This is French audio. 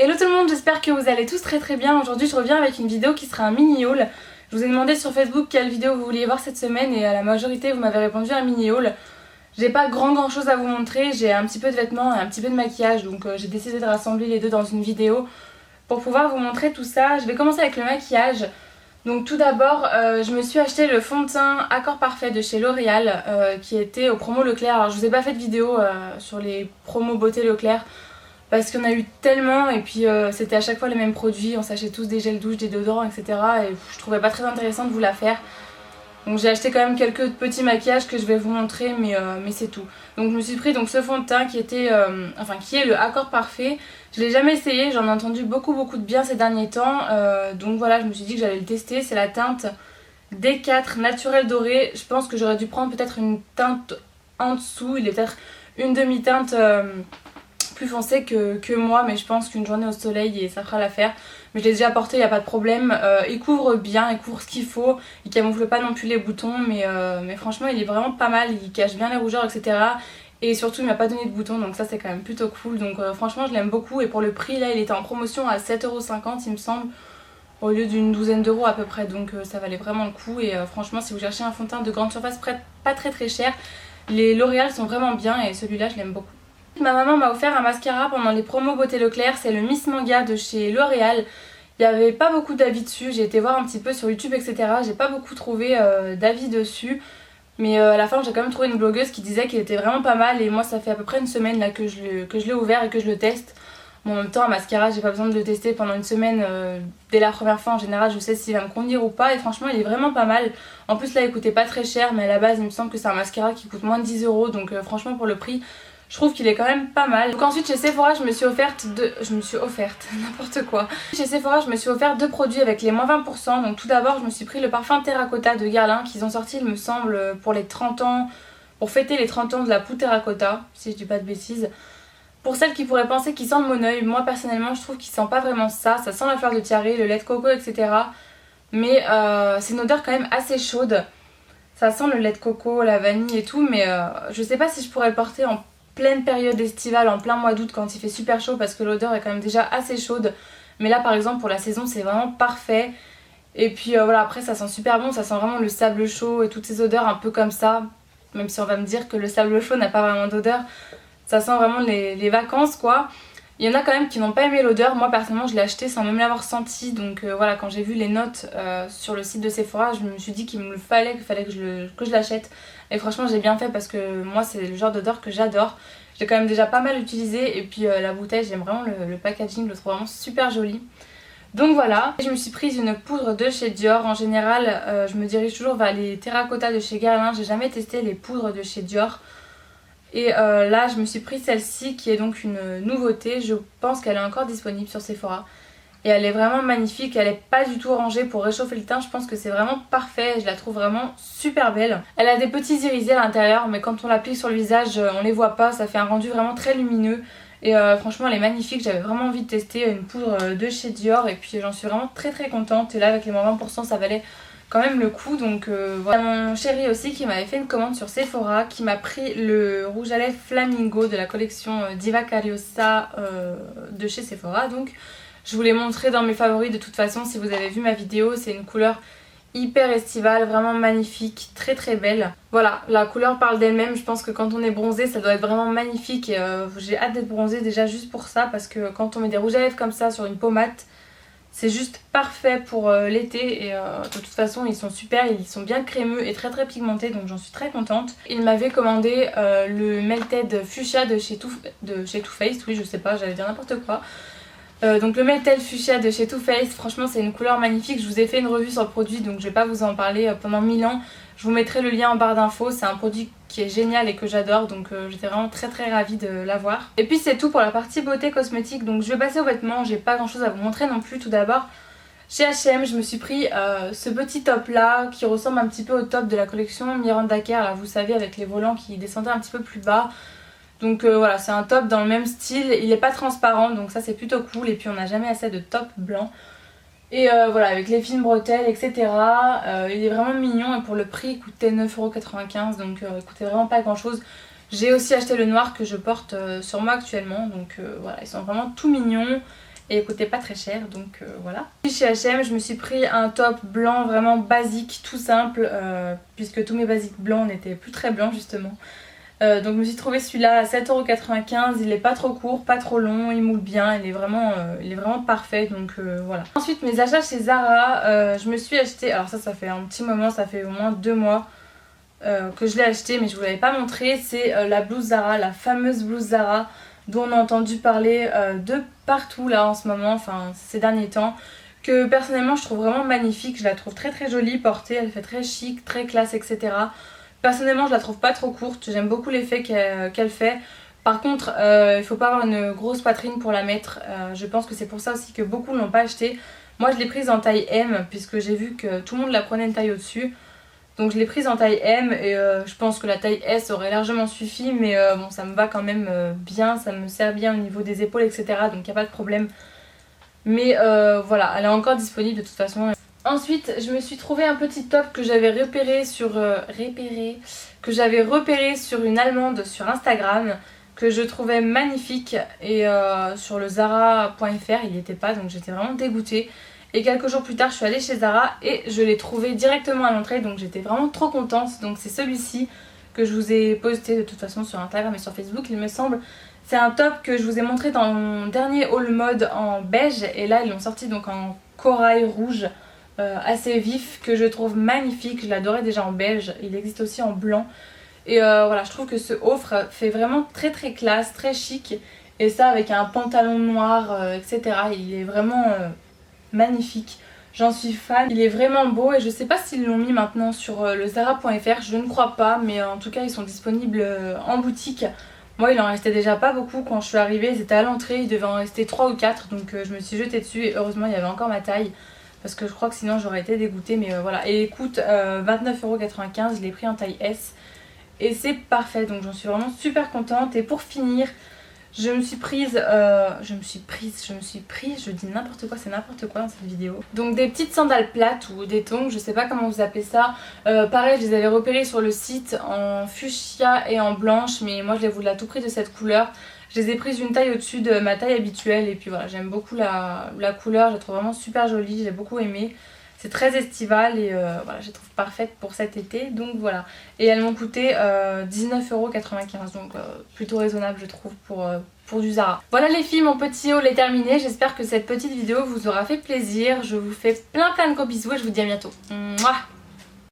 Hello tout le monde, j'espère que vous allez tous très bien. Aujourd'hui je reviens avec une vidéo qui sera un mini haul. Je vous ai demandé sur Facebook quelle vidéo vous vouliez voir cette semaine et à la majorité vous m'avez répondu un mini haul. J'ai pas grand chose à vous montrer, j'ai un petit peu de vêtements et un petit peu de maquillage, donc j'ai décidé de rassembler les deux dans une vidéo pour pouvoir vous montrer tout ça. Je vais commencer avec le maquillage. Donc tout d'abord je me suis acheté le fond de teint Accord Parfait de chez L'Oréal qui était au promo Leclerc. Alors je vous ai pas fait de vidéo sur les promos beauté Leclerc parce qu'il y en a eu tellement et puis c'était à chaque fois les mêmes produits, on s'achetait tous des gels douche, des déodorants etc. Et je trouvais pas très intéressant de vous la faire. Donc j'ai acheté quand même quelques petits maquillages que je vais vous montrer mais c'est tout. Donc je me suis pris donc ce fond de teint qui était qui est le Accord Parfait. Je l'ai jamais essayé, j'en ai entendu beaucoup de bien ces derniers temps. Donc voilà, je me suis dit que j'allais le tester. C'est la teinte D4 naturel doré. Je pense que j'aurais dû prendre peut-être une teinte en dessous. Il est peut-être une demi-teinte plus foncée que moi, mais je pense qu'une journée au soleil et ça fera l'affaire. Mais je l'ai déjà porté, il n'y a pas de problème. Il couvre bien, il couvre ce qu'il faut. Il camoufle pas non plus les boutons, mais franchement il est vraiment pas mal. Il cache bien les rougeurs etc. Et surtout il m'a pas donné de boutons, donc ça c'est quand même plutôt cool. Donc franchement je l'aime beaucoup. Et pour le prix là il était en promotion à 7,50€ il me semble, au lieu d'une douzaine d'euros à peu près. Donc ça valait vraiment le coup. Et franchement si vous cherchez un fond de teint de grande surface pas très cher, les L'Oréal sont vraiment bien et celui-là je l'aime beaucoup. Ma maman m'a offert un mascara pendant les promos beauté Leclerc, c'est le Miss Manga de chez L'Oréal. Il n'y avait pas beaucoup d'avis dessus, j'ai été voir un petit peu sur YouTube etc. J'ai pas beaucoup trouvé d'avis dessus. Mais à la fin j'ai quand même trouvé une blogueuse qui disait qu'il était vraiment pas mal. Et moi ça fait à peu près une semaine là que je l'ai ouvert et que je le teste. Bon, en même temps un mascara j'ai pas besoin de le tester pendant une semaine. Dès la première fois en général je sais s'il va me convenir ou pas. Et franchement il est vraiment pas mal. En plus là il coûtait pas très cher, mais à la base il me semble que c'est un mascara qui coûte moins de 10€. Donc franchement pour le prix je trouve qu'il est quand même pas mal. Donc ensuite chez Sephora je me suis offerte n'importe quoi. Chez Sephora je me suis offert deux produits avec les moins 20%. Donc tout d'abord je me suis pris le parfum Terracotta de Guerlain qu'ils ont sorti il me semble pour les 30 ans, pour fêter les 30 ans de la poudre Terracotta, si je dis pas de bêtises. Pour celles qui pourraient penser qu'il sent le Mon Oeil, moi personnellement je trouve qu'il sent pas vraiment ça. Ça sent la fleur de tiare, le lait de coco etc. Mais c'est une odeur quand même assez chaude. Ça sent le lait de coco, la vanille et tout, mais je sais pas si je pourrais le porter en pleine période estivale, en plein mois d'août quand il fait super chaud, parce que l'odeur est quand même déjà assez chaude. Mais là par exemple pour la saison c'est vraiment parfait. Et puis voilà, après ça sent super bon, ça sent vraiment le sable chaud et toutes ces odeurs un peu comme ça. Même si on va me dire que le sable chaud n'a pas vraiment d'odeur, ça sent vraiment les vacances quoi. Il y en a quand même qui n'ont pas aimé l'odeur. Moi personnellement je l'ai acheté sans même l'avoir senti. Donc voilà, quand j'ai vu les notes sur le site de Sephora, je me suis dit qu'il me le fallait, que je l'achète. Et franchement j'ai bien fait parce que moi c'est le genre d'odeur que j'adore. J'ai quand même déjà pas mal utilisé. Et puis la bouteille, j'aime vraiment le packaging, je le trouve vraiment super joli. Donc voilà, je me suis prise une poudre de chez Dior. En général je me dirige toujours vers les Terracotta de chez Guerlain. J'ai jamais testé les poudres de chez Dior. Et là je me suis pris celle-ci qui est donc une nouveauté. Je pense qu'elle est encore disponible sur Sephora. Et elle est vraiment magnifique, elle est pas du tout orangée pour réchauffer le teint. Je pense que c'est vraiment parfait, je la trouve vraiment super belle. Elle a des petits irisés à l'intérieur, mais quand on l'applique sur le visage on les voit pas. Ça fait un rendu vraiment très lumineux. Et franchement elle est magnifique, j'avais vraiment envie de tester une poudre de chez Dior. Et puis j'en suis vraiment très contente. Et là avec les moins 20% ça valait quand même le coup. Donc voilà. Mon chéri aussi qui m'avait fait une commande sur Sephora, qui m'a pris le rouge à lèvres Flamingo de la collection Diva Cariosa de chez Sephora. Donc je vous l'ai montré dans mes favoris de toute façon si vous avez vu ma vidéo. C'est une couleur hyper estivale, vraiment magnifique, très belle. Voilà, la couleur parle d'elle-même. Je pense que quand on est bronzé ça doit être vraiment magnifique. Et j'ai hâte d'être bronzée déjà juste pour ça, parce que quand on met des rouges à lèvres comme ça sur une peau mate, c'est juste parfait pour l'été. Et de toute façon ils sont super, ils sont bien crémeux et très pigmentés, donc j'en suis très contente. Il m'avait commandé le Melted Fuchsia de chez Too Faced. Oui je sais pas, j'allais dire n'importe quoi. Donc le Melted Fuchsia de chez Too Faced, franchement c'est une couleur magnifique. Je vous ai fait une revue sur le produit donc je vais pas vous en parler pendant 1000 ans. Je vous mettrai le lien en barre d'infos. C'est un produit qui est génial et que j'adore, donc j'étais vraiment très ravie de l'avoir. Et puis c'est tout pour la partie beauté cosmétique. Donc je vais passer aux vêtements, j'ai pas grand chose à vous montrer non plus. Tout d'abord chez H&M je me suis pris ce petit top là qui ressemble un petit peu au top de la collection Miranda Kerr là, vous savez, avec les volants qui descendaient un petit peu plus bas. Donc voilà, c'est un top dans le même style, il est pas transparent donc ça c'est plutôt cool. Et puis on n'a jamais assez de top blanc. Et voilà, avec les fines bretelles etc. Il est vraiment mignon et pour le prix il coûtait 9,95€, donc il coûtait vraiment pas grand chose. J'ai aussi acheté le noir que je porte sur moi actuellement, donc voilà, ils sont vraiment tout mignons. et il coûtait pas très cher, donc voilà. Chez H&M, je me suis pris un top blanc vraiment basique, tout simple, puisque tous mes basiques blancs n'étaient plus très blancs justement. Donc je me suis trouvé celui-là à 7,95€, il est pas trop court, pas trop long, il moule bien, il est vraiment parfait, donc voilà. Ensuite mes achats chez Zara, je me suis acheté, alors ça fait un petit moment, ça fait au moins 2 mois que je l'ai acheté mais je vous l'avais pas montré, c'est la blouse Zara, la fameuse blouse Zara dont on a entendu parler de partout là en ce moment, enfin ces derniers temps, que personnellement je trouve vraiment magnifique, je la trouve très très jolie portée, elle fait très chic, très classe, etc. Personnellement je la trouve pas trop courte, j'aime beaucoup l'effet qu'elle fait. Par contre il faut pas avoir une grosse poitrine pour la mettre, je pense que c'est pour ça aussi que beaucoup ne l'ont pas acheté. Moi je l'ai prise en taille M puisque j'ai vu que tout le monde la prenait une taille au dessus. Donc je l'ai prise en taille M et je pense que la taille S aurait largement suffi, mais bon ça me va quand même bien, ça me sert bien au niveau des épaules, etc. Donc il n'y a pas de problème. Mais voilà, elle est encore disponible de toute façon. Ensuite, je me suis trouvé un petit top que j'avais repéré sur une Allemande sur Instagram, que je trouvais magnifique, et sur le Zara.fr il n'y était pas, donc j'étais vraiment dégoûtée. Et quelques jours plus tard je suis allée chez Zara et je l'ai trouvé directement à l'entrée, donc j'étais vraiment trop contente. Donc c'est celui-ci que je vous ai posté de toute façon sur Instagram et sur Facebook il me semble. C'est un top que je vous ai montré dans mon dernier haul mode en beige, et là ils l'ont sorti donc en corail rouge assez vif, que je trouve magnifique. Je l'adorais déjà en beige, il existe aussi en blanc. Et voilà, je trouve que ce haut fait vraiment très très classe, très chic. Et ça avec un pantalon noir, etc. Il est vraiment magnifique. J'en suis fan, il est vraiment beau, et je sais pas s'ils l'ont mis maintenant sur le Zara.fr, je ne crois pas, mais en tout cas ils sont disponibles en boutique. Moi il en restait déjà pas beaucoup quand je suis arrivée, c'était à l'entrée, il devait en rester 3 ou 4, donc je me suis jetée dessus et heureusement il y avait encore ma taille. Parce que je crois que sinon j'aurais été dégoûtée, mais voilà. Et il coûte 29,95€, je l'ai pris en taille S. Et c'est parfait, donc j'en suis vraiment super contente. Et pour finir, je dis n'importe quoi, c'est n'importe quoi dans cette vidéo. Donc des petites sandales plates ou des tongs, je sais pas comment vous appelez ça. Pareil, je les avais repérées sur le site en fuchsia et en blanche, mais moi je les voulais à tout prix de cette couleur. Je les ai prises une taille au-dessus de ma taille habituelle, et puis voilà, j'aime beaucoup la couleur, je la trouve vraiment super jolie, j'ai beaucoup aimé. C'est très estival et voilà, je les trouve parfaites pour cet été, donc voilà. Et elles m'ont coûté 19,95€, donc plutôt raisonnable je trouve pour du Zara. Voilà les filles, mon petit haul est terminé, j'espère que cette petite vidéo vous aura fait plaisir. Je vous fais plein de gros bisous et je vous dis à bientôt. Mouah.